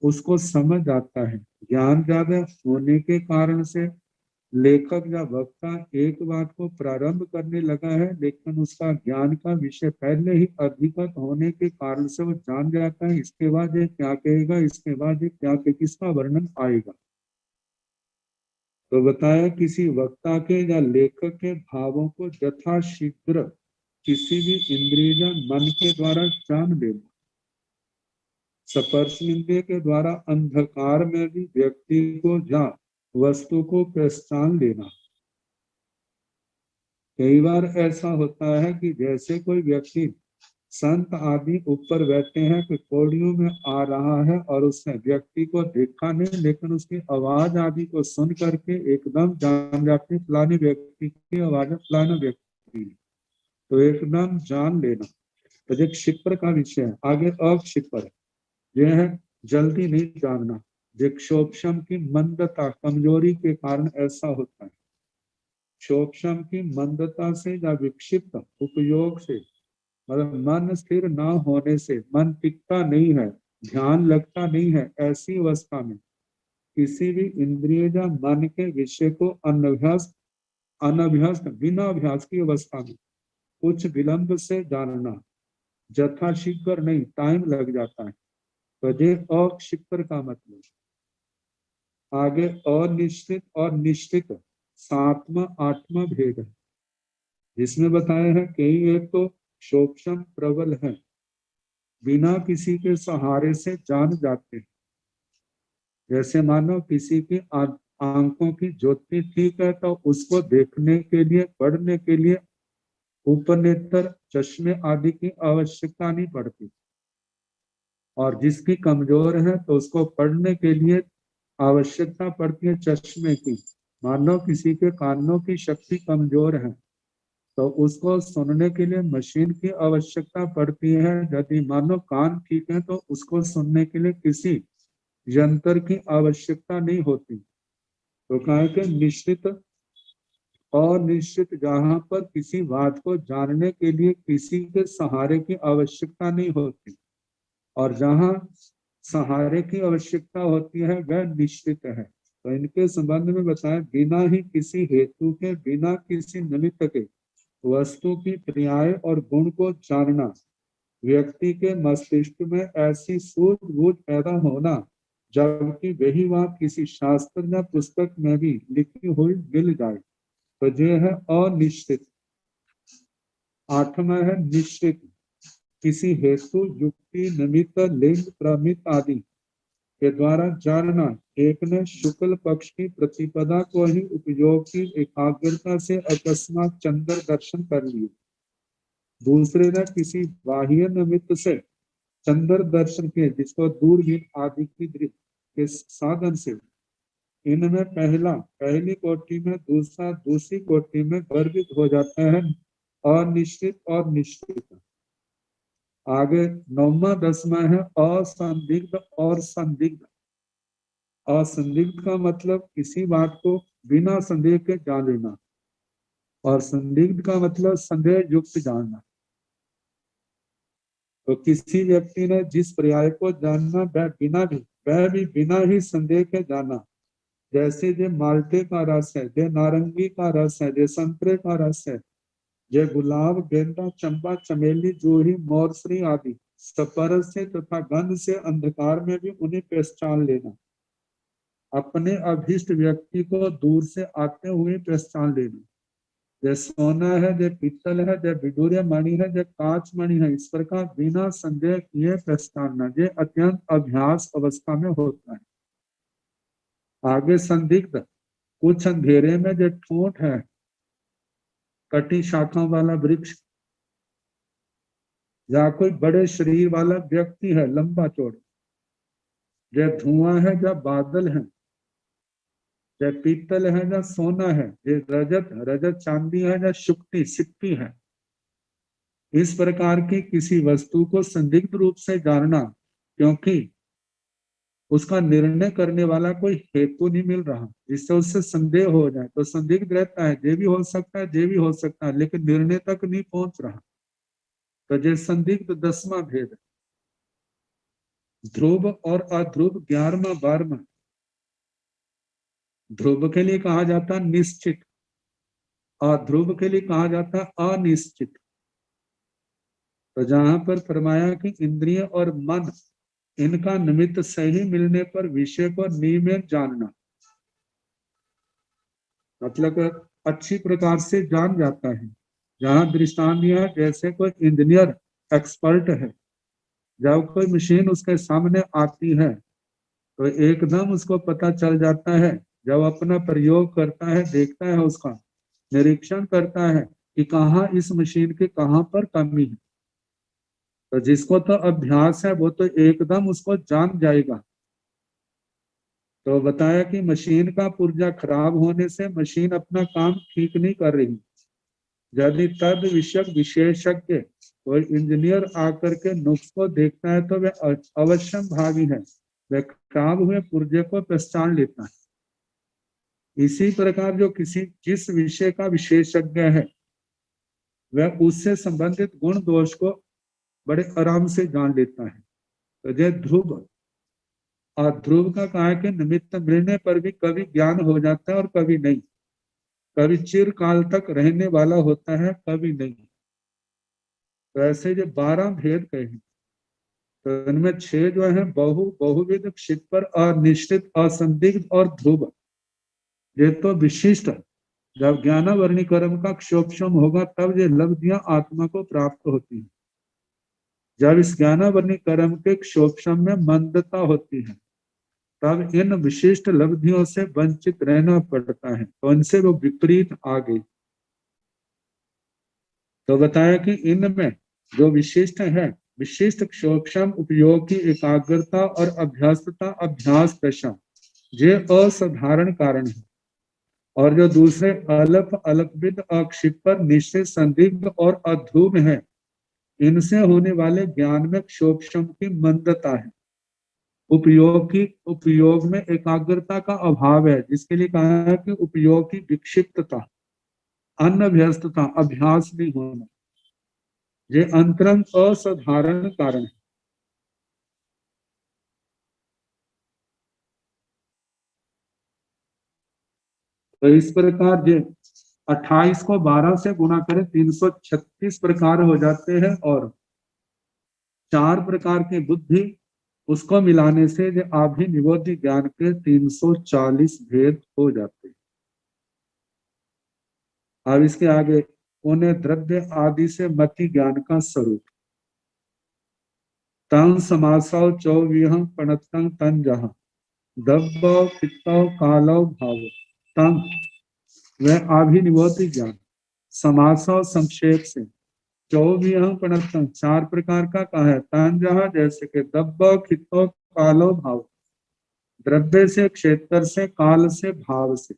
Speaker 2: उसको समझ आता है। ज्ञान ज्यादा होने के कारण से लेखक या वक्ता एक बात को प्रारंभ करने लगा है, लेकिन उसका ज्ञान का विषय पहले ही अधिगत होने के कारण से वो जान जाता है इसके बाद ये क्या कहेगा, इसके बाद ये क्या कहेगा, किसका वर्णन आएगा। तो बताया किसी वक्ता के या लेखक के भावों को यथाशीघ्र किसी भी इंद्रिय या मन के द्वारा जान लेना। स्पर्श इंद्रिय के द्वारा अंधकार में भी व्यक्ति को या वस्तु को पहचान लेना। कई बार ऐसा होता है कि जैसे कोई व्यक्ति संत आदि ऊपर बैठे हैं, कोई पौड़ियों में आ रहा है और उसने व्यक्ति को देखा नहीं, लेकिन उसकी आवाज आदि को सुन करके एकदम जान जाते फलाने व्यक्ति की आवाज है, फलाना व्यक्ति, तो एकदम जान लेना। तो जो क्षिप्र का विषय है। आगे अक्षिप्र है, यह है जल्दी नहीं जानना। क्षोभशम की मंदता, कमजोरी के कारण ऐसा होता है। क्षोभशम की मंदता से या विक्षिप्त उपयोग से, मतलब मन स्थिर ना होने से, मन टिकता नहीं है, ध्यान लगता नहीं है, ऐसी अवस्था में किसी भी इंद्रिय या मन के विषय को अनभ्यस्त बिना अभ्यास की अवस्था में कुछ विलंब से जानना। यथाशीघ्र नहीं, टाइम लग जाता है। तो ये अक्षिप्र का मतलब। आगे अनिश्चित और निश्चित 7वां 8वां भेद है, जिसमें बताया है कि एक तो सूक्ष्म प्रबल है, बिना किसी के सहारे से जान जाते हैं। जैसे मानो किसी की आंखों की ज्योति ठीक है तो उसको देखने के लिए, पढ़ने के लिए उपनेत्र, चश्मे आदि की आवश्यकता नहीं पड़ती। और जिसकी कमजोर है तो उसको पढ़ने के लिए आवश्यकता पड़ती है चश्मे की। मानो किसी के कानों की शक्ति कमजोर है तो उसको सुनने के लिए मशीन की आवश्यकता पड़ती है। यदि मानो कान ठीक है तो उसको सुनने के लिए किसी यंत्र की आवश्यकता नहीं होती। तो कहा कि निश्चित और निश्चित, जहां पर किसी बात को जानने के लिए किसी के सहारे की आवश्यकता नहीं होती, और जहां सहारे की आवश्यकता होती है वह निश्चित है। तो इनके संबंध में बताया, बिना ही किसी हेतु के, बिना किसी निमित्त के वस्तु की क्रियाएं और गुण को जानना, व्यक्ति के मस्तिष्क में ऐसी सूझबूझ पैदा होना जबकि वही बात किसी शास्त्र या पुस्तक में भी लिखी हुई मिल जाए, तो ये है अनिश्चित। 8वां है निश्चित, किसी हेतु, युक्ति, निमित्त, लिंग, प्रमित आदि के द्वारा जानना। एक ने शुक्ल पक्ष की प्रतिपदा को ही उपयोग की एकाग्रता से अकस्मात चंद्र दर्शन कर लिए, दूसरे ने किसी बाह्य निमित्त से चंद्र दर्शन के, जिसको दूरबीन आदि की के साधन से। इनमें पहला पहली कोटि में, दूसरा दूसरी कोटि में वर्गित हो जाता है अनिश्चित और निश्चित। आगे 9वां 10वां है असंदिग्ध और संदिग्ध। असंदिग्ध का मतलब किसी बात को बिना संदेह के जान लेना, और संदिग्ध का मतलब संदेह युक्त जानना। तो किसी व्यक्ति ने जिस पर्याय को जानना वह भी बिना ही संदेह के जाना। जैसे जे माल्टे का रस है, जे नारंगी का रस है, जे संतरे का रस है, जे गुलाब, गेंदा, चंपा, चमेली, जूही, मोरश्री आदि स्पर्श से तथा गंध से अंधकार में भी उन्हें पहचान लेना। अपने अभिष्ट व्यक्ति को दूर से आते हुए पहचान लेना। जय सोना है, जय पीतल है, जय विडूर्य मणि है, जय कांच मणि है, इस प्रकार बिना संदेह किए पहचानना, ये अत्यंत अभ्यास अवस्था में होता है। आगे संदिग्ध, कुछ अंधेरे में जो ठूंठ है, कटी शाखाओं वाला वृक्ष, या कोई बड़े शरीर वाला व्यक्ति है, लंबा चौड़ा, जो धुआं है, जो बादल है, जो पीतल है, जो सोना है, जो रजत रजत चांदी है, जो शुक्ति सिक्की है। इस प्रकार की किसी वस्तु को संदिग्ध रूप से जानना, क्योंकि उसका निर्णय करने वाला कोई हेतु नहीं मिल रहा जिससे उससे संदेह हो जाए, तो संदिग्ध रहता है, ये भी हो सकता है, ये भी हो सकता है, लेकिन निर्णय तक नहीं पहुंच रहा। तो ये संदिग्ध 10वां भेद। ध्रुव और अध्रुव 11वां 12वां। ध्रुव के लिए कहा जाता निश्चित, अध्रुव के लिए कहा जाता अनिश्चित। तो जहां पर फरमाया कि इंद्रिय और मन, इनका निमित्त सही मिलने पर विषय को नियमित जानना, मतलब अच्छी प्रकार से जान जाता है। जहां दृष्टांत दिया है, जैसे कोई इंजीनियर एक्सपर्ट है, जब कोई मशीन उसके सामने आती है तो एकदम उसको पता चल जाता है। जब अपना प्रयोग करता है, देखता है, उसका निरीक्षण करता है कि कहाँ इस मशीन के कहाँ पर कमी है। तो जिसको तो अभ्यास है वो तो एकदम उसको जान जाएगा। तो बताया कि मशीन का पुर्जा खराब होने से मशीन अपना काम ठीक नहीं कर रही। यदि तद विषयक विशेषज्ञ और इंजीनियर आकर के नुक्स को देखता है तो वह अवश्य भावी है, वह खराब हुए पुर्जे को पहचान लेता है। इसी प्रकार जो किसी जिस विषय का विशेषज्ञ है वह उससे संबंधित गुण दोष को बड़े आराम से जान लेता है। तो यह ध्रुव और ध्रुव का कहा है कि निमित्त मिलने पर भी कभी ज्ञान हो जाता है और कभी नहीं, कभी चिरकाल तक रहने वाला होता है, कभी नहीं। तो ऐसे जो 12 भेद कहे, तो इनमें 6 जो है बहुविध, क्षिपर, अनिश्चित, असंदिग्ध और ध्रुव। ये तो विशिष्ट है। जब ज्ञानावरणी कर्म का क्षोभशम होगा तब ये लब्धियां आत्मा को प्राप्त होती हैं। जब इस ज्ञानावरणी कर्म के क्षोभशम में मंदता होती है तब इन विशिष्ट लब्धियों से वंचित रहना पड़ता है, तो इनसे वो विपरीत आ गई। तो बताया कि इनमें जो विशिष्ट है, विशिष्ट क्षोभशम उपयोग की एकाग्रता और अभ्यस्तता, अभ्यास दशा, ये असाधारण कारण है। और जो दूसरे अल्प, अल्पविद, अक्षिपर, निश्चित, संदिग्ध और अध्रुव है, इनसे होने वाले ज्ञान में क्षोभशम की मंदता है। उपयोग में एकाग्रता का अभाव है, जिसके लिए कहा है कि उपयोग की विक्षिप्तता, अनभ्यस्तता, अभ्यास नहीं होना, ये अंतरंग असाधारण कारण है। तो इस प्रकार ये 28 को 12 से गुणा करें 336 प्रकार हो जाते हैं, और 4 प्रकार की बुद्धि उसको मिलाने से जो आभिनिवोधि ज्ञान के 340 भेद हो जाते हैं। अब इसके आगे उन्हें द्रव्य आदि से मति ज्ञान का स्वरूप। तंग समासौ चौविह पणतंग तन जहा दब्बौ पित्तौ कालौ भाव। तंग वह आभिनिवोधि ज्ञान, समासौ संक्षेप से, चौविह पणतंग 4 प्रकार का कहा है, तन जहा जैसे कि दब्बौ खित्तौ कालो भाव, द्रव्य से, क्षेत्र से, काल से, भाव से।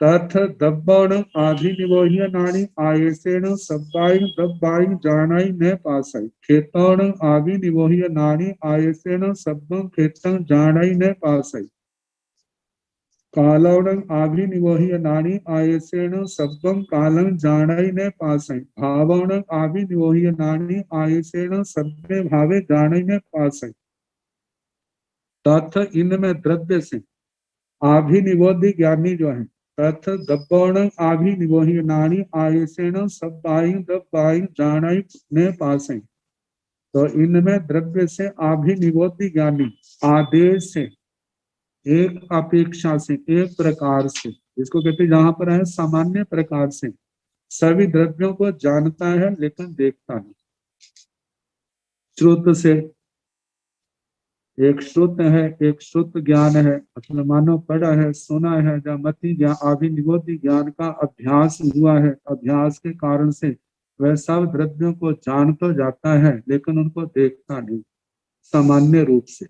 Speaker 2: तथ दब्बण आधिनिवोह्य नाणी आयसेन सब्बाई दब्बाई जानाई न पासाई, खेतण आभिनिवोह्य नाणी आयसेन सब्बं खेतं जानाई न पासाई, कालौडं आभिनिवोह्य नाणी आयसेन सब्बं कालं जानाई न पासाई, भावण आभिनिवोह्य नाणी आयसेन सब्बे भावे जानाई न पासाई। तथ इनमें द्रव्य से आभिनिवोधि ज्ञानी जो है, तथ दब्बण आभिनिवोह्य नाणी आयसेन सब्बाई दब्बाई जानाई ने पासे। तो इनमें द्रव्य से आभिनिवोधि ज्ञानी आदेश से, एक अपेक्षा से, एक प्रकार से, इसको कहते जहां पर है सामान्य प्रकार से, सभी द्रव्यों को जानता है लेकिन देखता नहीं। श्रुत से, एक श्रुत है, एक श्रुत ज्ञान है, मतलब मानो पढ़ा है, सुना है, जब मति ज्ञान, आभिनिवोधि ज्ञान का अभ्यास हुआ है, अभ्यास के कारण से वह सब द्रव्यों को जान तो जाता है लेकिन उनको देखता नहीं सामान्य रूप से।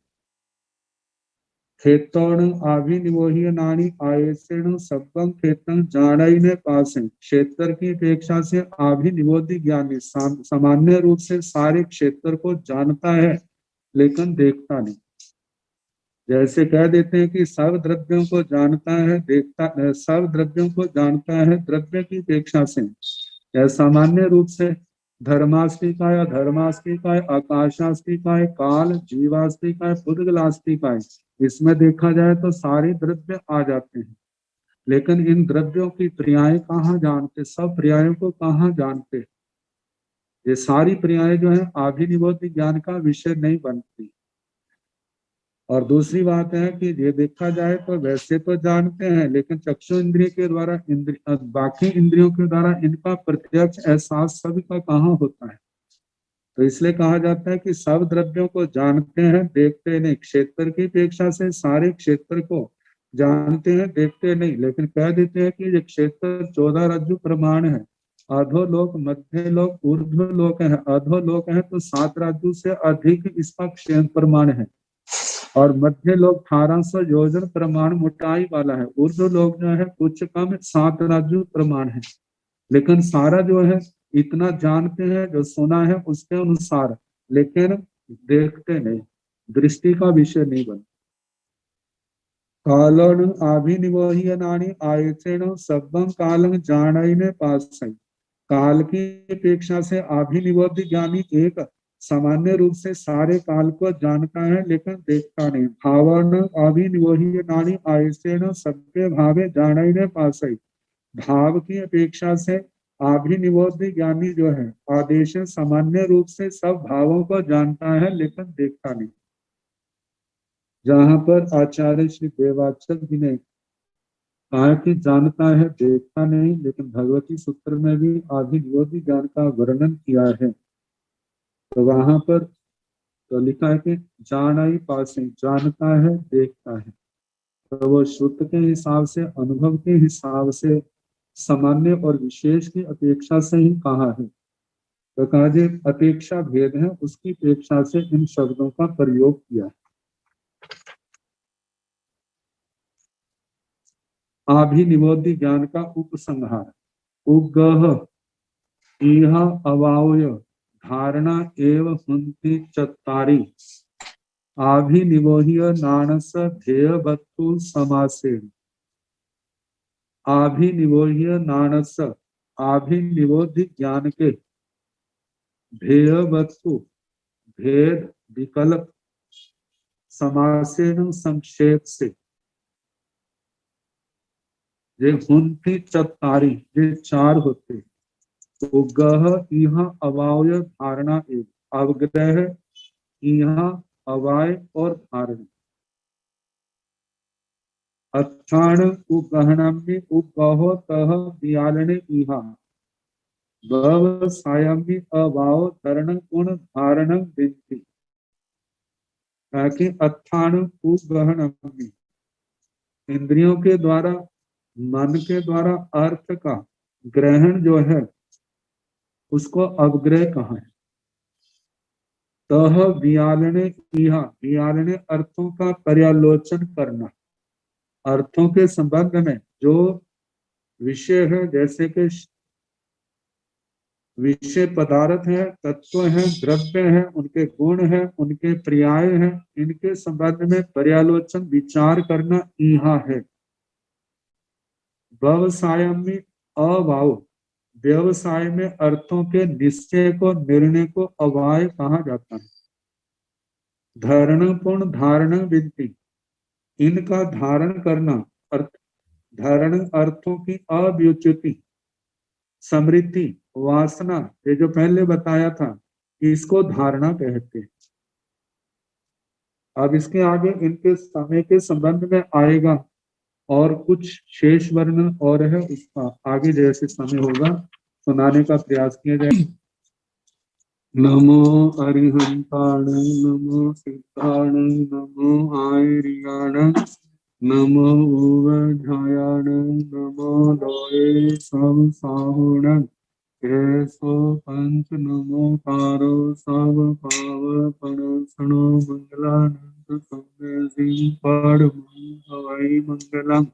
Speaker 2: खेतोण आभिनिवोह्य नाणी आयसेण सब्बं खेतं जानाई ने पास, क्षेत्र की अपेक्षा से आभिनिवोधि ज्ञानी सामान्य रूप से सारे क्षेत्र को जानता है लेकिन देखता नहीं। जैसे कह देते हैं कि सब द्रव्यों को जानता है, देखता है, सब द्रव्यों को जानता है द्रव्य की अपेक्षा से, या सामान्य रूप से धर्मास्तिकाय, अधर्मास्तिकाय, आकाशास्तिकाय, काल, जीवास्तिकाय, पुद्गलास्तिकाय, इसमें देखा जाए तो सारे द्रव्य आ जाते हैं, लेकिन इन द्रव्यों की पर्याय कहाँ जानते, सब पर्यायों को कहाँ जानते। ये सारी पर्याय जो है आभिनिवोधि ज्ञान का विषय नहीं बनती। और दूसरी बात है कि ये देखा जाए तो वैसे तो जानते हैं लेकिन चक्षु इंद्रिय के द्वारा, बाकी इंद्रियों के द्वारा इनका प्रत्यक्ष एहसास सभी का कहाँ होता है। तो इसलिए कहा जाता है कि सब द्रव्यों को जानते हैं, देखते नहीं। क्षेत्र की अपेक्षा से सारे क्षेत्र को जानते हैं, देखते नहीं, लेकिन कह देते हैं कि ये क्षेत्र 14 रज्जु प्रमाण है। अधोलोक, मध्य लोक, ऊर्ध्व लोक है। अधोलोक है तो 7 रज्जु से अधिक इसका क्षेत्र प्रमाण है, और मध्य लोक 1800 योजन प्रमाण मोटाई वाला है। ऊर्ध्व लोक जो है कुछ कम 7 रज्जु प्रमाण है, लेकिन सारा जो है इतना जानते हैं, जो सुना है उसके अनुसार, लेकिन देखते नहीं, दृष्टि का विषय नहीं बनता। कालन आभिनिवोह्य नानी आयतेन सब्बं कालं जानाईने पासै। काल की अपेक्षा से आभिनिवोध्य ज्ञानी एक सामान्य रूप से सारे काल को जानता है लेकिन देखता नहीं। भावन अभिनिवोह्य नानी आयसेन सभ्य भावे जानाईने पासै। भाव की अपेक्षा से अभिनिवोध ज्ञानी जो है आदेश सामान्य रूप से सब भावों को जानता है लेकिन देखता नहीं। जहां पर आचार्य श्री देवाचल जी ने कहा कि जानता है देखता नहीं, लेकिन भगवती सूत्र में भी अभिनिवोध ज्ञान का वर्णन किया है। तो वहां पर तो लिखा है कि जानाई पासे, जानता है देखता है। तो वो श्रुत के हिसाब से, अनुभव के हिसाब से सामान्य और विशेष की अपेक्षा से ही कहा है। तो कहा जी अपेक्षा भेद है, उसकी अपेक्षा से इन शब्दों का प्रयोग किया। अभिनिवोध ज्ञान का उपसंहार, उगह इह अवावय धारणा एव हुंति चत्तारि अभिनिवोह्य नानस ध्येय वस्तु समासेन। अभिनिवोह्य नानस, अभिनिवोध ज्ञान के ध्येय वस्तु भेद विकल्प समासेन संक्षेप से, ये हुंति चत्तारि, ये चार होते। उगह इह अवाय धारणा एव, अवग्रह इह अवाय और धारण। अत्थान उगहनम्य उगहो तह व्यालने इहा भव सायम्य अभाव धरण गुण धारण विद्धि। ताकि अत्थान उगहनम्य, इंद्रियों के द्वारा मन के द्वारा अर्थ का ग्रहण जो है उसको अवग्रह कहा है। तह व्यालने इहा, व्यालने अर्थों का पर्यालोचन करना, अर्थों के संबंध में जो विषय है, जैसे कि विषय पदार्थ है, तत्व है, द्रव्य है, उनके गुण है, उनके पर्याय है, इनके संबंध में पर्यालोचन विचार करना इहा है। व्यवसाय में अभाव, व्यवसाय में अर्थों के निश्चय को, निर्णय को अवाय कहा जाता है। धारण पूर्ण धारण विद्धि, इनका धारण करना, अर्थ धारण अर्थों की अव्युच्युति, समृद्धि, वासना, ये जो पहले बताया था इसको धारणा कहते हैं। अब इसके आगे इनके समय के संबंध में आएगा और कुछ शेष वर्णन और है, उसका आगे जैसे समय होगा सुनाने का प्रयास किया जाए। नमो अरिहंताण, नमो सिद्धाण, नमो आयरियाण, नमो उवधायाण, नमो लोये सब साहुण, केशो पंच नमो कारो सब पाव पणसणो मंगलानंद संदेशी पड़ हवाई मंगलम।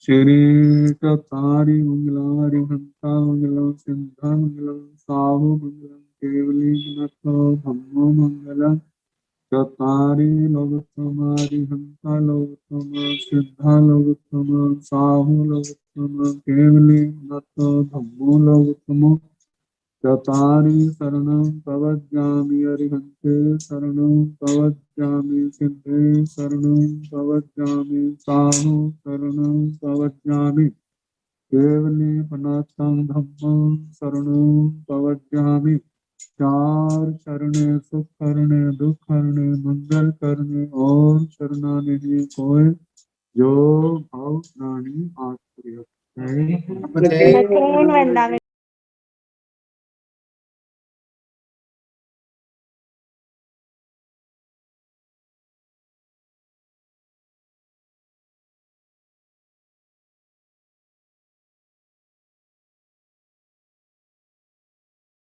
Speaker 2: श्री चतारी मंगलारि हंता मंगलम, सिद्धा मंगलम, साहु मंगलम, केवली नतो धम्मो मंगलम। चतारी लोकोत्तमारि हंता लोकोत्तमा, सिद्धा लोकोत्तमा, साहु लोकोत्तमा, केवली नतो धम्मो लोकोत्तमो। चतारी शरणं प्रवज्जामि अरिहन्ते, शरणं प्रवज्जामि सिद्धे, शरणं प्रवज्जामि साहु, शरणं प्रवज्जामि केवली पनातं धम्मं, शरणं प्रवज्जामि। चार शरणे सुख करने, दुख करने, मंगल करने और शरणानिधि कोय, जो भाव प्राणी आश्रय है।